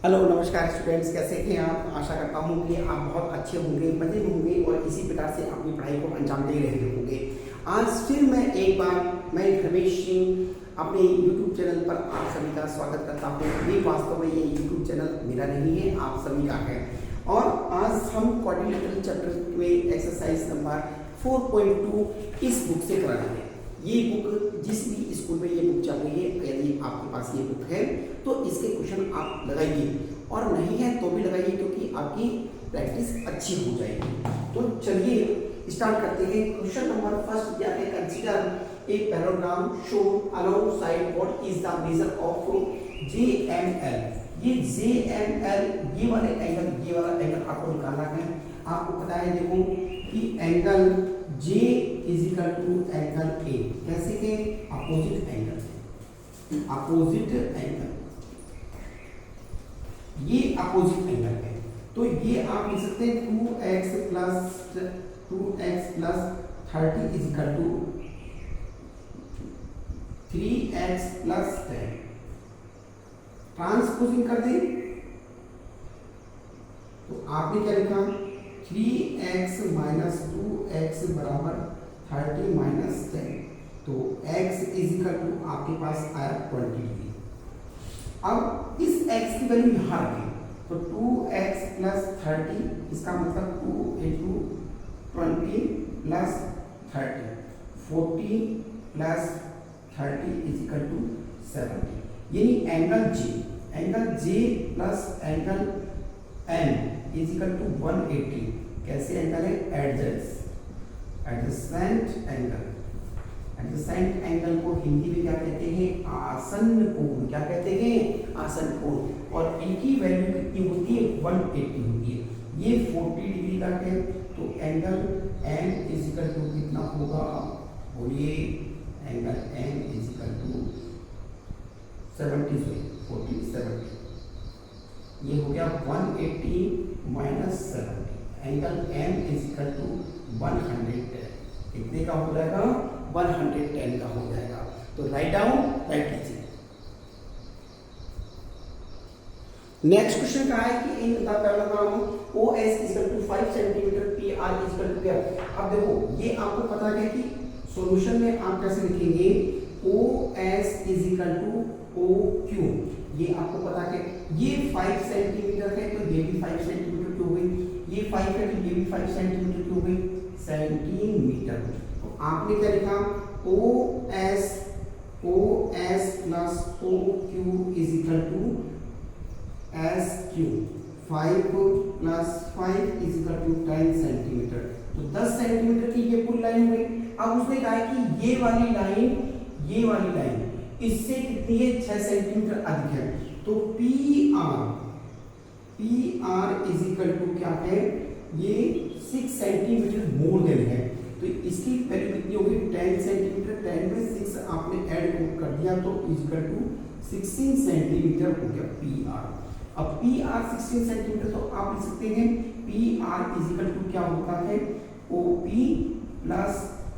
Hello नमस्कार students, कैसे हैं आप। आशा करता हूँ कि आप बहुत अच्छे होंगे, मजे में होंगे और इसी प्रकार से अपनी पढ़ाई को अंजाम दे रहे होंगे। आज फिर मैं रमेश सिंह अपने YouTube चैनल पर आप सभी का स्वागत करता हूँ। ये वास्तव में ये YouTube चैनल मेरा नहीं है, आप सभी का है। और आज हम क्वाड्रिलेटरल चैप्टर में एक्सरसाइज नंबर 4.2 इस बुक से कर रहे हैं। ये बुक जिस भी स्कूल में ये बुक चल रही है, यदि आपके पास ये बुक है तो इसके क्वेश्चन आप लगाइए, और नहीं है तो भी लगाइए, क्योंकि आपकी प्रैक्टिस अच्छी हो जाएगी। तो चलिए स्टार्ट करते हैं। क्वेश्चन नंबर फर्स्ट क्या है, consider a parallelogram show along side what is the measure of JML। ये JML ये वाला एंगल आपको निकालना है। आपको पता है देखो कि angle J is equal to angle A, कैसे के अपोजिट एंगल, ये अपोजिट एंगल है। तो ये आप लिख सकते हैं 2x plus 30 is equal to 3x plus 10। Transposing कर दें तो आपने क्या लिखा, 3x माइनस 2x बराबर 30 माइनस 10। तो x इज इक्वल टू आपके पास आया 20 डिग्री। अब इस x की वैल्यू यहाँ रखें तो 2x प्लस 30, इसका मतलब 2 into 20 plus 30, 40 plus 30 is equal to 70। यानी angle J plus angle M is equal to 180। कैसे एंगल है, एडजेसेंट एंगल को हिंदी में क्या कहते हैं, आसन्न कोण। क्या कहते हैं, आसन्न कोण। और इनकी वैल्यू कितनी होती है, 180 होती है। ये 40 डिग्री का है, तो angle M is equal to कितना होगा, बोलिए। Angle M is equal to 70। ये हो गया 180 minus 70। Angle M is equal to 110। कितने का हो जाएगा, 110 का हो जाएगा। तो राइट कीजिए। नेक्स्ट क्वेश्चन का है कि in the parallelogram OS is equal to 5 centimetre, PR is equal to क्या। अब देखो ये आपको पता है कि सॉल्यूशन में आप कैसे लिखेंगे, OS is equal to OQ। ये आपको पता है ये 5 सेंटीमीटर है, तो ये भी 5 सेंटीमीटर की हो गई। ये 5 है तो ये भी 5 सेंटीमीटर की हो गई, सेंटीमीटर। तो आपने क्या लिखा, OS plus OQ is equal to SQ। 5 plus 5 is equal to 10 centimetre. तो 10 सेंटीमीटर की ये पूरी लाइन हो गई। अब उसने कहा है कि ये वाली लाइन इससे कितनी है, 6 सेंटीमीटर अधिक है। तो PR इज इक्वल टू क्या है, ये 6 सेंटीमीटर मोर देन है। तो इसकी वैल्यू कितनी होगी, 10 सेंटीमीटर। 10 में 6 आपने ऐड कर दिया तो इज इक्वल टू 16 सेंटीमीटर हो गया PR। अब PR 16 सेंटीमीटर, तो आप लिख सकते हैं PR इज इक्वल टू क्या होता है, OP plus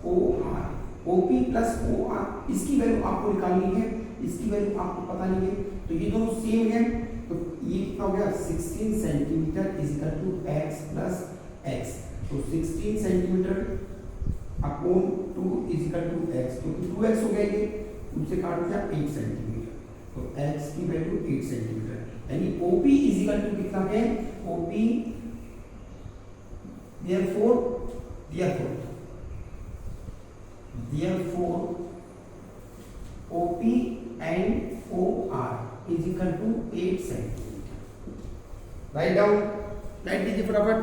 OR। OP plus OR, इसकी वैल्यू आपको निकालनी है, इसकी वैल्यू आपको पता नहीं है, तो ये दोनों सेम है। तो ये कितना हो गया, 16 centimetre is equal to x plus x। तो 16 centimetre upon 2 is equal to x, क्योंकि 2x हो गया ये, उससे काट दिया 8 सेंटीमीटर। तो x की वैल्यू 8 सेंटीमीटर, यानी OP इज इक्वल टू कितना है, OP therefore OP and OR is equal to 8 centimetre. Right कीजिए फटाफट।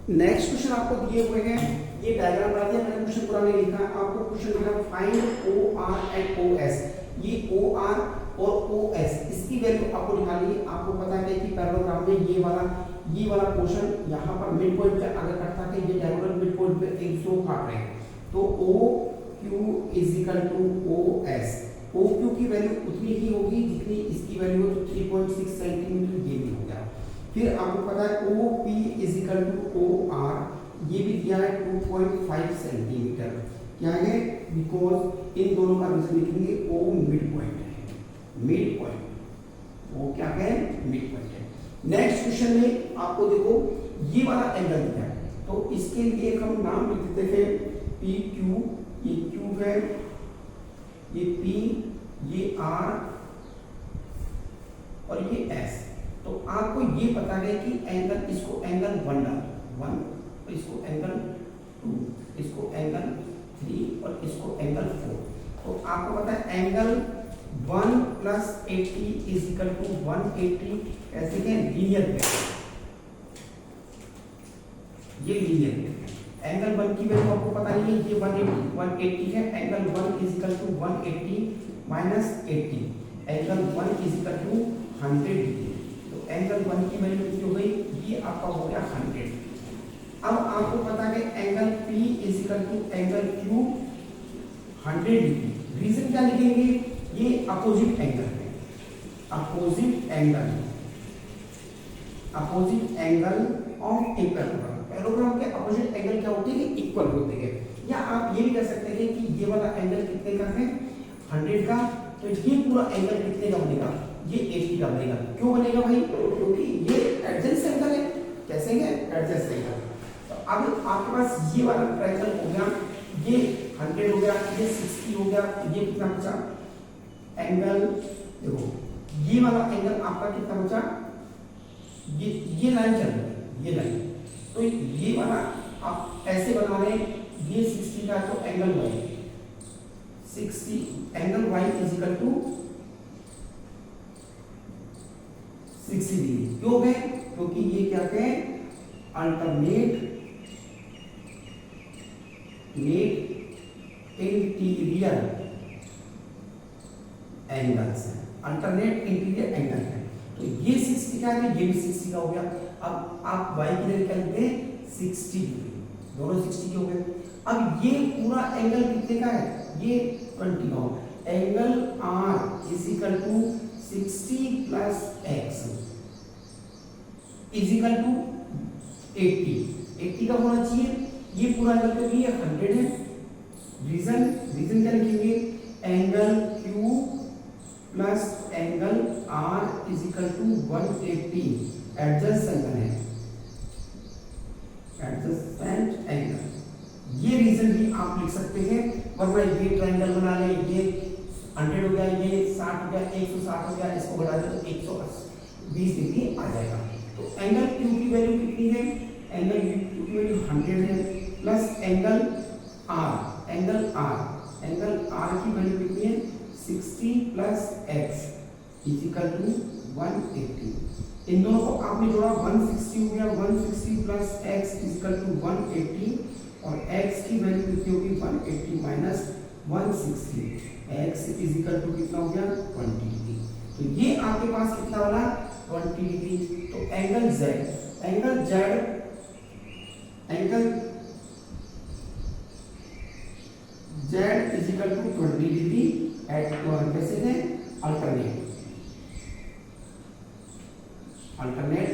नेक्स्ट क्वेश्चन आपको दिए हुए हैं, ये डायग्राम बना दिया मैंने, क्वेश्चन पूरा नहीं लिखा। आपको क्वेश्चन लिखा फाइंड OR एंड OS। ये OR और OS इसकी वैल्यू आपको निकालनी है। आपको पता है कि पैराग्राम में ये वाला पोर्शन यहाँ पर मिड पॉइंट पे अगर कटता है, ये डायगोनल मिड पॉइंट पे एक दूसरे को काट रहे हैं, तो OQ is equal to OS। OQ की वैल्यू उतनी ही होगी जितनी इसकी वैल्यू हो, तो 3.6 सेंटीमीटर ये भी हो गया। फिर आपको पता है OP is equal to OR, ये भी दिया है 2.5 सेंटीमीटर। क्या है, बिकॉज इन दोनों का रीजन लिखेंगे O मिड पॉइंट है, मिड पॉइंट। वो क्या है, मिड पॉइंट है। नेक्स्ट क्वेश्चन में आपको देखो ये वाला एंगल दिया है, तो इसके लिए हम नाम लिख देते हैं पी क्यू, ये क्यू है, ये पी, ये आर और ये एस। तो आपको ये पता है कि एंगल, इसको एंगल 1 डाल 1, इसको एंगल 2, इसको एंगल 3 और इसको एंगल 4। तो आपको पता है एंगल 1 + 80 = 180 ऐसे के लीनियर है, ये लीनियर है। एंगल 1 की वैल्यू आपको पता नहीं है, ये 180 है। Angle 1 = 180 - 80, angle 1 = 100 degree. तो एंगल 1 की वैल्यू कितनी हो गई, ये आपका हो गया 100। अब आपको पता है angle P = angle Q 100 degree. Reason क्या लिखेंगे, ये अपोजिट एंगल है, opposite angle, opposite angle of a paragraph. Paragraph के अपोजिट एंगल क्या होते हैं, इक्वल होते हैं। या आप ये भी कह सकते हैं कि ये वाला एंगल कितने का है, 100 का। तो ये पूरा एंगल कितने का बनेगा, ये 80 का बनेगा। क्यों बनेगा भाई, क्योंकि ये एडजेसेंट एंगल है। कैसे है, एडजेसेंट एंगल। तो अब आपके पास ये वाला ट्रायंगल हो गया, ये 100 हो गया, ये 60 हो गया, ये कितना बचा एंगल, देखो ये वाला एंगल आपका कितना बचा, ये लाइन चल रही है, ये लाइन। तो ये वाला आप ऐसे बना रहे हैं, ये 60 का तो angle y 60, angle y = 60 degree. क्यों है, क्योंकि ये क्या है, अल्टरनेट इंटीरियर एंगल्स है, अल्टरनेट इंटीरियर एंगल है। तो ये 60 का है, ये भी 60 का हो गया। अब आप y की वैल्यू क्या लिखते हैं, 60 डिग्री, दोनों 60 के हो गए। अब ये पूरा एंगल कितने का है, ये 20 का हो। एंगल R = 60 + x = 80 का होना चाहिए। ये पूरा एंगल तो ये 100 है। रीजन क्या लिखेंगे, angle Q + angle R = 180, adjacent angle है, एडजेसेंट एंगल। ये रीजन भी आप लिख सकते हैं। वरना ये ट्रायंगल बना ले, ये 100 हो गया, ये 60 हो गया, 160 हो गया, इसको बढ़ा दे तो 120 डिग्री आ जाएगा। तो एंगल Q की वैल्यू कितनी है, एंगल Q की वैल्यू 100 है, plus angle R, angle R की वैल्यू कितनी है, 60 + x = 180। इन दोनों को आपने जोड़ा, 160 हो गया, 160 + x = 180, और x की वैल्यू कितनी होगी, 180 - 160, x = कितना हो गया, 20 डिग्री। तो ये आपके पास कितना वाला, 20 डिग्री। तो एंगल Z = 20 डिग्री एट कैसे है, alternate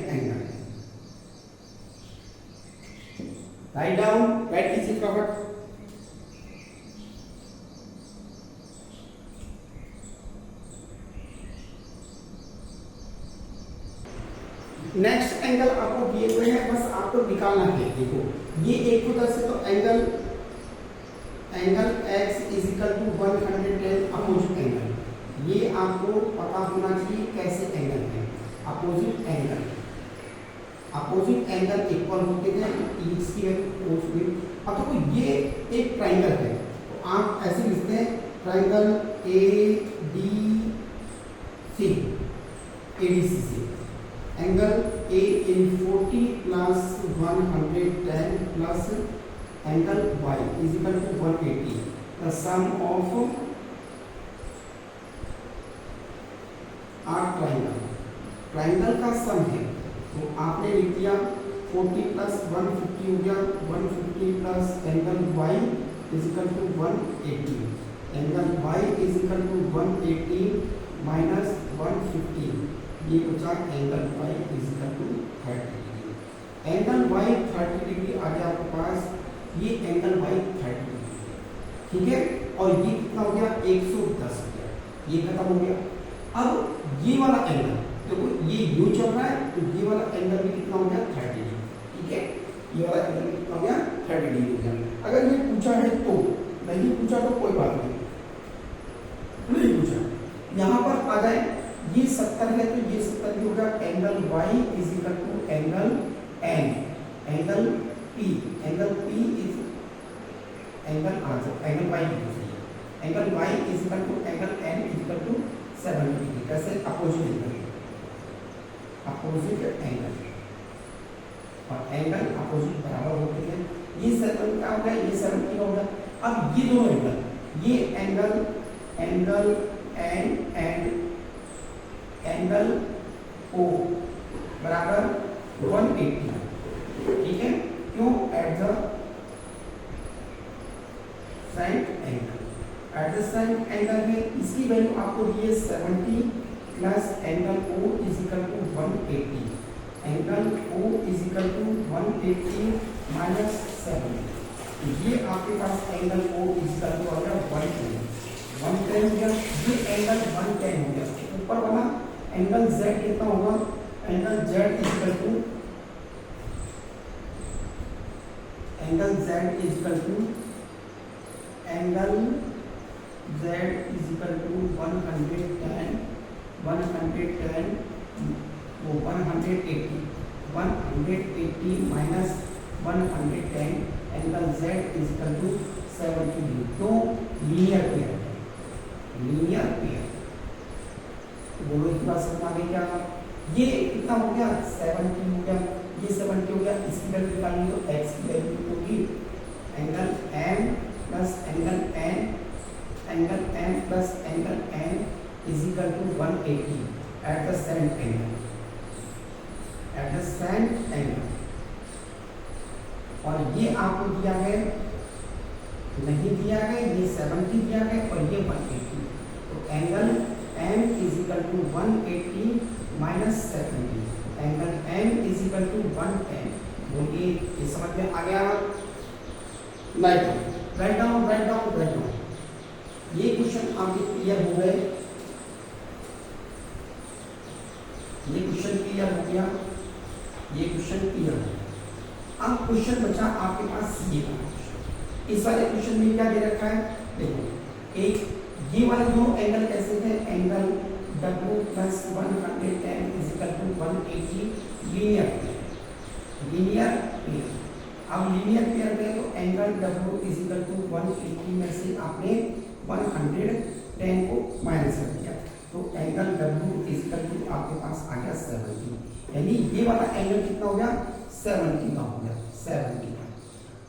angle. Right down, right कीजिए फटाफट। नेक्स्ट एंगल आपको दिए हुए हैं, बस आपको निकालना है। देखो ये एक उधर से, तो एंगल x = 110 अपोजिट एंगल। ये आपको पता होना चाहिए कैसे एंगल है, अपोजिट एंगल इक्वल होते हैं, इसकी वैल्यू। अब देखो ये एक ट्रायंगल है, तो आप ऐसे लिखते हैं, ट्रायंगल ADC से angle A in 40 + 110 plus angle y = 180, the sum of our triangle का सम है। तो आपने लिख दिया 40 + 150 हो गया, 150 plus angle y = 180, angle y = 180 - 150, ये बचा angle y = 30 degree. Angle y 30 degree आ गया आपके पास, ये एंगल y 30 डिग्री, ठीक है। और ये कितना हो गया, 110 हो गया, ये खत्म हो गया। अब ये वाला एंगल देखो ये यू चल रहा है तो ये वाला एंगल भी कितना हो गया 30 डिग्री, ठीक है, ये वाला एंगल भी कितना हो गया 30 डिग्री हो गया। अगर ये पूछा है तो, नहीं पूछा तो कोई बात नहीं, नहीं पूछा, यहाँ पर आ जाए ये 70 है तो ये 70 भी होगा angle y is equal to angle n, angle p is angle angle y की है, angle y is equal to angle n is equal to 70 degree. कैसे? अपोजिट एंगल, अपोजिट एंगल और एंगल अपोजिट बराबर होते हैं। ये 7 का हो गया, ये 70 का हो गया। अब ये दोनों एंगल, ये angle angle n and angle O बराबर 180, ठीक है, क्यों? At the side angle, eight the side angle में इसकी वैल्यू आपको दी है 70 plus angle O is equal to 180, angle O is equal to 180 minus 70, ये आपके पास angle O is equal to आ गया 110 हो गया, ये एंगल 110 हो गया। ऊपर वाला एंगल Z कितना होगा? Angle Z is equal to angle Z is equal to angle Z is equal to 110 वो 180 minus 110 angle Z is equal to 70 degree. तो लीनियर पेयर, लीनियर पेयर बोलो इस बात समझ आ गई क्या? ये कितना हो गया? 70 हो गया, ये 70 हो गया, इसकी वैल्यू निकालनी तो x की वैल्यू होगी angle m plus angle n, angle m plus angle n is equal to 180 adjacent angle, at the Saint angle. और ये आपको दिया है, नहीं दिया है, ये 70 दिया है और ये 180, तो angle m is equal to 180 minus 70, angle m is equal to 110। बोलिए ये समझ में आ गया? Write down, write down, write down. ये क्वेश्चन आपके क्लियर हो गए, ये क्वेश्चन क्लियर हो गया, ये क्वेश्चन क्लियर हो गया। अब क्वेश्चन बचा आपके पास ये वाला क्वेश्चन। इस वाले क्वेश्चन में क्या दे रखा है? देखो, एक ये वाले दो एंगल कैसे थे? Angle W plus 110 is equal to 180, linear pair, linear pair. अब लीनियर पेयर में तो angle W is equal to 180 में से आपने 110 को माइनस कर दिया, तो angle W is equal to आपके पास आ गया 70, यानी ये वाला एंगल कितना हो गया? 70 का हो गया, 70 का।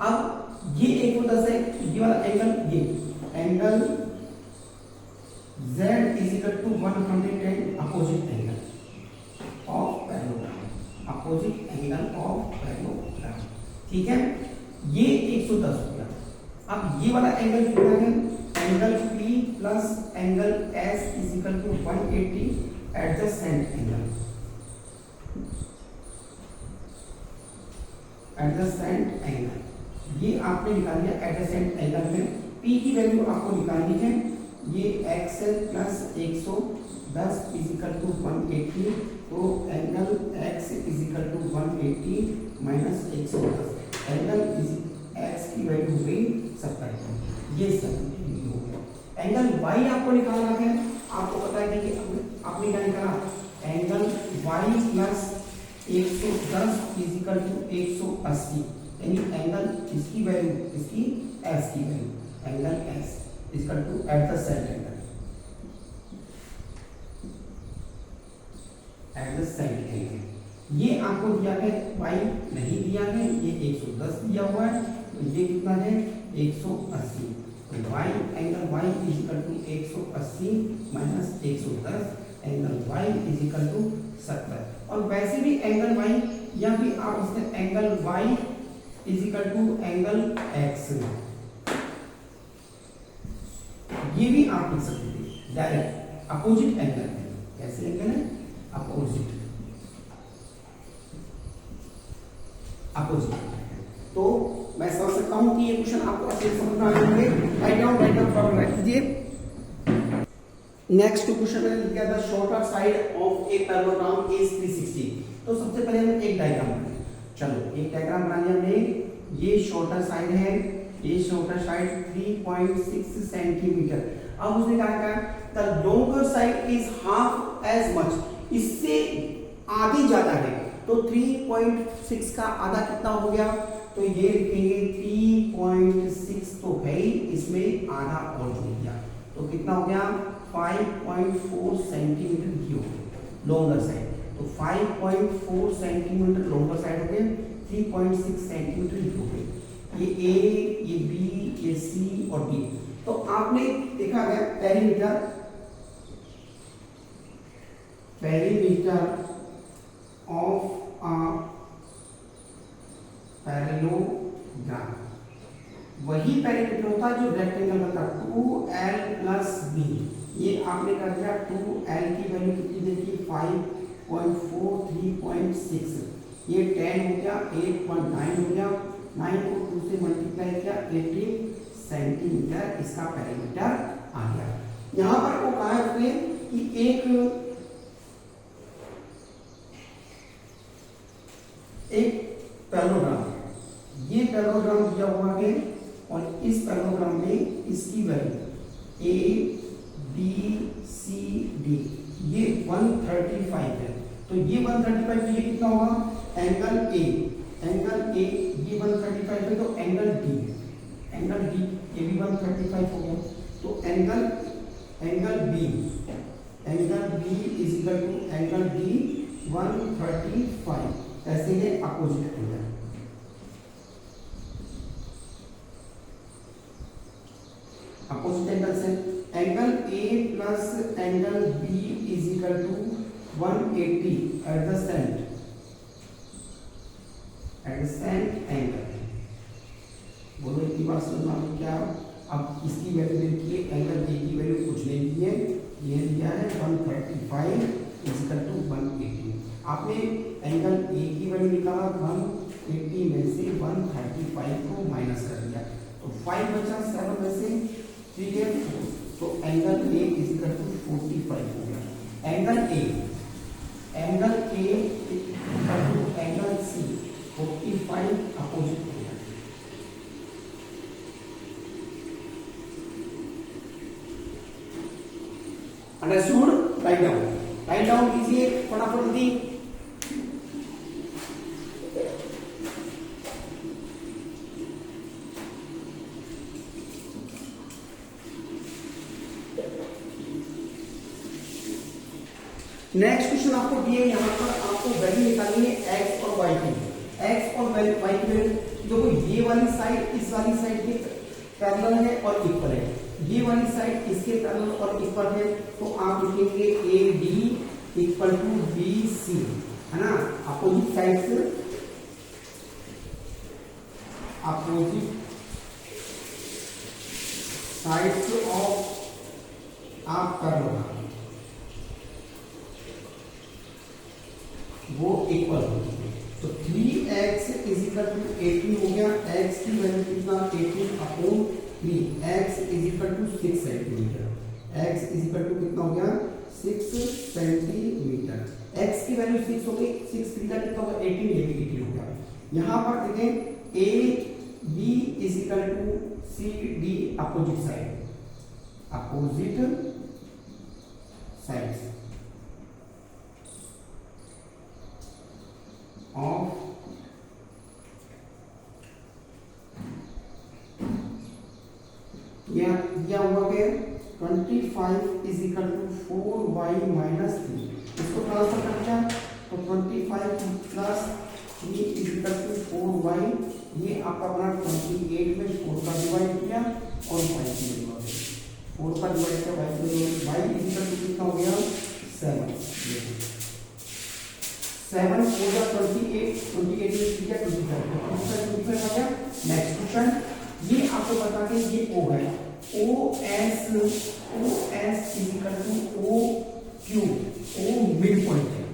अब ये एक होता है, ये वाला एंगल, ये angle Z is equal to 110 opposite angle of parallelogram, opposite angle of parallelogram, ठीक है, ये 110 हो गया। अब ये वाला एंगल कितना है? Angle P plus angle S is equal to 180 adjacent angle, at the Saint angle. ये आपने निकाल लिया एट द सेंट एंगल में। P की वैल्यू आपको निकालनी है, ये x plus 110 is equal to 180, तो angle x is equal to 180 minus 110, angle x की वैल्यू हो गई 70, ये 70 डिग्री हो गया। एंगल y आपको निकालना है, आपको पता है कि आपने क्या निकाला? Angle y plus 110 is equal to 180, यानी एंगल इसकी वैल्यू, इसकी s की value, angle s equal to adjacent angle, at the Saint angle. ये आपको दिया है, y नहीं दिया है, ये 110 दिया हुआ है, तो ये कितना है? 180, तो y angle y is equal to 180 minus 110, angle y is equal to 70। और वैसे भी एंगल y, या फिर आप इसमें angle y is equal to angle x, ये भी आप लिख सकते थे डायरेक्ट, अपोजिट एंगल है। कैसे एंगल है? Opposite, opposite. तो मैं समझ सकता हूं कि ये क्वेश्चन आपको अच्छे से समझ में आ जाएंगे। राइट डाउन, फॉर्मूला राइट कीजिए। नेक्स्ट क्वेश्चन मैंने लिखा था shorter side of a parallelogram is 360। तो सबसे पहले हम एक डायग्राम बनाएं। चलो एक डायग्राम बना लिया हमने। ये शॉर्टर साइड है, ये शॉर्टर साइड 3.6 सेंटीमीटर। अब उसने कहा the longer side is half as much, इससे आधी ज्यादा है। तो 3.6 का आधा कितना हो गया? तो ये लिखेंगे 3.6 तो है ही, इसमें आधा और जोड़ दिया तो कितना हो गया? 5.4 सेंटीमीटर की हो गई लॉन्गर साइड। तो 5.4 सेंटीमीटर लॉन्गर साइड हो गए, 3.6 सेंटीमीटर की हो गई। ये ए, ये बी, ये सी और डी। तो आपने देखा गया पेरीमीटर ऑफ अ पैरेललोग्राम वही पेरीमीटर होता है जो रेक्टेंगल का 2l प्लस b। ये आपने कर दिया 2l की वैल्यू कितनी देखी? 5.4 3.6, ये 10 हो गया, 8.9 हो गया, 9 को 2 से मल्टीप्लाई किया, 18 सेंटीमीटर इसका पेरीमीटर आ गया। यहाँ पर वो कहा है कि एक पैरेललोग्राम, ये पैरेललोग्राम दिया हुआ है और इस पैरेललोग्राम में इसकी value A B C D ये 135 है। तो ये 135 तो ये कितना होगा? एंगल ए, ये 135 है तो एंगल डी ये भी 135 हो गया। तो angle B is equal to angle D 135, ऐसे है अपोजिट एंगल। अपोजिट एंगल से angle A plus angle B is equal to 180 adjacent angle. बोलो इतनी बात समझना क्या? अब इसकी वैल्यू देखिए, एंगल ए की वैल्यू कुछ नहीं दी है, ये दिया है 135 इज इक्वल टू 180। आपने एंगल ए की वैल्यू निकाला 180 में से 135 को माइनस कर दिया तो 5 बचा, 7 में से 3 है 4, तो angle A is equal to 45 हो गया। Angle A equal to angle C 45 opposite हो गया। अंडरस्टूड? राइट डाउन कीजिए फटाफट दी। नेक्स्ट क्वेश्चन आपको दिए, यहाँ पर आपको वैल्यू निकालनी है एक्स और वाई की। एक्स और वाई की वैल्यू देखो, ये वाली साइड इस वाली साइड के पैरेलल है और इक्वल है, ये वाली साइड इसके पैरेलल और इक्वल है। तो आप लिखेंगे A D equal to B C, है ना? अपोजिट साइड से अपोजिट साइड्स ऑफ आप पैरेलल वो इक्वल होगी। तो 3x इज इक्वल टू 18 हो गया। x की वैल्यू कितना? 18 upon 3, x is equal to 6 centimetre. x is equal to कितना हो गया? 6 सेंटीमीटर। x की वैल्यू 6 हो गई, 6 3 का कितना होगा? 18, ये भी 18 हो गया। यहाँ पर देखें a b is equal to c d opposite sides of यह हुआ के 25 is equal to 4y minus 3। इसको ट्रांसफर करना तो 25 plus 3 is equal to 4y। ये आपका बना 28 में 4 का डिवाइड किया और 5 की वैल्यू आ गई। 4 का डिवाइड किया 5 की value, y is equal to कितना हो गया? 7। 7 4 का 28, 28 में किया 25, 25 आ गया। नेक्स्ट क्वेश्चन, ये आपको बता दें ये O है, OS is equal to OQ, O mid point है।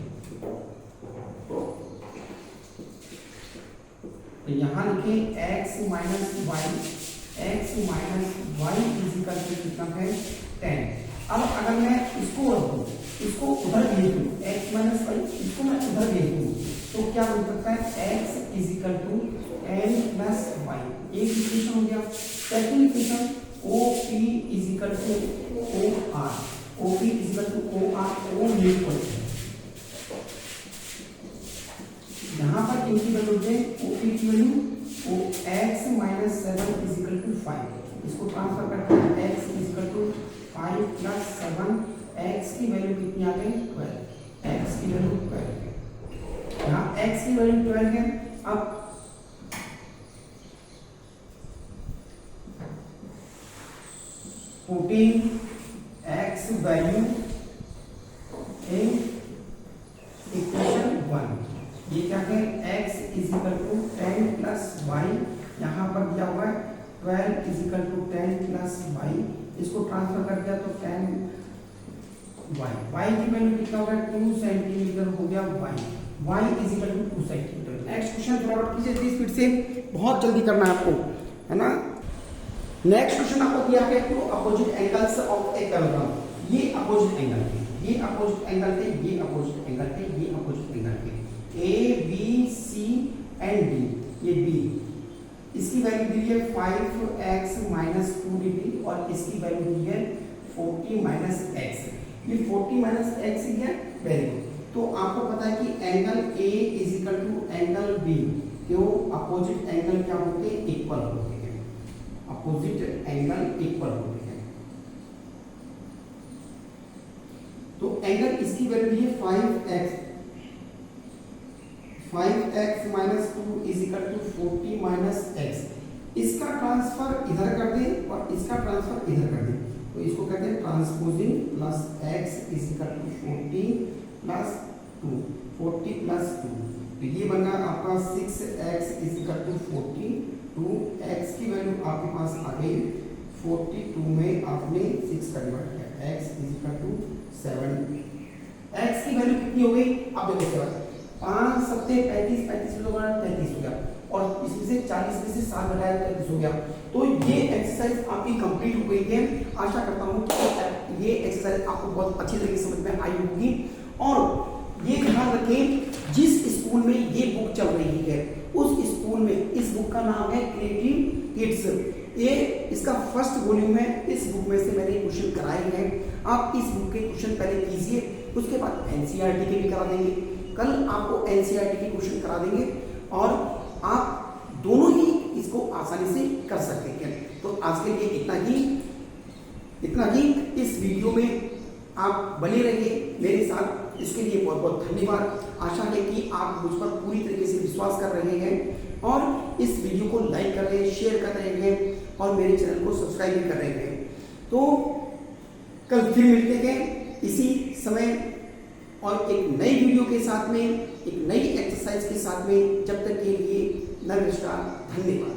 तो यहां लिखें x minus y is equal to कितना है? 10। अब अगर मैं इसको रखूं, इसको उधर भेज दूं, x माइनस वाई, इसको मैं उधर भेज दूं, तो क्या बन सकता है x is equal to n plus y. एक इक्वेशन हो गया। Second equation OP is equal to OR, OP is equal to OR, O unit quantity. यहां पर इनकी वैल्यू है OP की value x minus 7 is equal to 5। इसको transfer करते हैं x is equal to 5 plus 7, x की वैल्यू कितनी आ गई 12, x की वैल्यू 12 है। यहाँ x की वैल्यू 12 है। अब putting x value in equation 1, ये क्या है x is equal to 10 plus y, यहाँ पर दिया हुआ है 12 is equal to 10 plus y. इसको ट्रांसफर कर दिया तो 10 वाई की वैल्यू कितना होगा 2 सेंटीमीटर हो गया y is equal to 2 centimetre. Next question फटाफट कीजिए 30 स्पीड से, बहुत जल्दी करना है आपको, है ना। नेक्स्ट क्वेश्चन आपको दिया है two opposite angles of a paragraph. ये अपोजिट एंगल थे, ये अपोजिट एंगल थे, ये अपोजिट एंगल थे, ये अपोजिट एंगल थे, A B C and D. ये बी, इसकी वैल्यू दी है 5x माइनस 2 डिग्री और इसकी वैल्यू दी है 40 माइनस x। ये 40 माइनस x है, वेरी गुड। तो आपको पता है कि angle A is equal to angle B, क्यों अपोजिट एंगल क्या होते हैं इक्वल होते हैं, अपोजिट एंगल इक्वल होते हैं। तो एंगल इसकी वैल्यू दी है 5x minus 2 is equal to 40 minus x। इसका ट्रांसफर इधर कर दें और इसका ट्रांसफर इधर कर दें, तो इसको कहते हैं transposing plus x is equal to 40 plus 2, 40 plus 2, तो ये बन गया आपका 6x is equal to 42। x की वैल्यू आपके पास आ गई 42 में आपने 6 कन्वर्ट किया, x is equal to 7। x की वैल्यू कितनी हो गई, आप देखो क्या 5 सत्ते 35, 35 33 हो गया, और इसमें से 40 में से 7 घटाया 33 हो गया। तो ये एक्सरसाइज आपकी कंप्लीट हो गई है। आशा करता हूँ कि ये एक्सरसाइज आपको बहुत अच्छी तरीके से समझ में आई होगी। और ये ध्यान रखें, जिस स्कूल में ये बुक चल रही है उस स्कूल में इस बुक का नाम है क्रिएटिव किड्स। ये इसका फर्स्ट वॉल्यूम है। इस बुक में से मैंने क्वेश्चन कराए हैं। आप इस बुक के क्वेश्चन पहले कीजिए, उसके बाद एनसीईआरटी के भी करा देंगे। कल आपको एनसीईआरटी के क्वेश्चन करा देंगे और आप दोनों ही इसको आसानी से कर सकते हैं। तो आज के लिए इतना ही। इस वीडियो में आप बने रहिए मेरे साथ, इसके लिए बहुत बहुत धन्यवाद। आशा है कि आप मुझ पर पूरी तरीके से विश्वास कर रहे हैं और इस वीडियो को लाइक कर रहे हैं, शेयर कर रहे हैं और मेरे चैनल को सब्सक्राइब भी कर रहे हैं। तो कल फिर मिलते हैं इसी समय और एक नई वीडियो के साथ में, एक नई एक्सरसाइज के साथ में। जब तक के लिए नमस्कार, धन्यवाद।